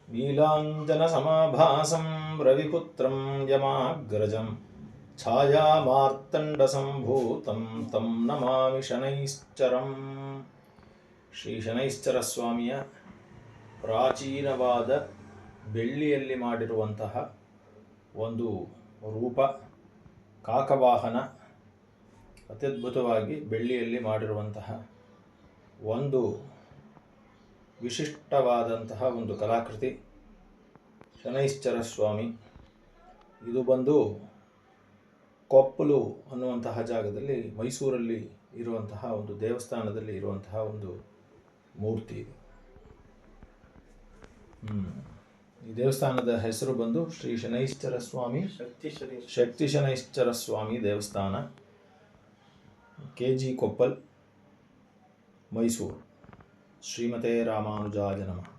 नीलाञ्जनसमाभासं रविपुत्रं यमाग्रजं छायामार्तण्डसम्भूतं तं नमामि शनैश्चरम्. ಶ್ರೀ ಶನೈಶ್ಚರ ಸ್ವಾಮಿಯ ಪ್ರಾಚೀನವಾದ ಬೆಳ್ಳಿಯಲ್ಲಿ ಮಾಡಿರುವಂತಹ ಒಂದು ರೂಪ, ಕಾಕವಾಹನ, ಅತ್ಯದ್ಭುತವಾಗಿ ಬೆಳ್ಳಿಯಲ್ಲಿ ಮಾಡಿರುವಂತಹ ಒಂದು ವಿಶಿಷ್ಟವಾದಂತಹ ಒಂದು ಕಲಾಕೃತಿ ಶನೈಶ್ಚರ ಸ್ವಾಮಿ. ಇದು ಬಂದು ಕೊಪ್ಪಲು ಅನ್ನುವಂತಹ ಜಾಗದಲ್ಲಿ, ಮೈಸೂರಲ್ಲಿ ಇರುವಂತಹ ಒಂದು ದೇವಸ್ಥಾನದಲ್ಲಿ ಇರುವಂತಹ ಒಂದು ಮೂರ್ತಿ ಇದು. ಈ ದೇವಸ್ಥಾನದ ಹೆಸರು ಬಂದು ಶ್ರೀ ಶನೈಶ್ಚರ ಸ್ವಾಮಿ ಶಕ್ತಿ ಶನೈಶ್ಚರ ಸ್ವಾಮಿ ದೇವಸ್ಥಾನ, KG ಕೊಪ್ಪಲ್, ಮೈಸೂರು. ಶ್ರೀಮತೆ ರಾಮಾನುಜಾಯ ನಮಃ.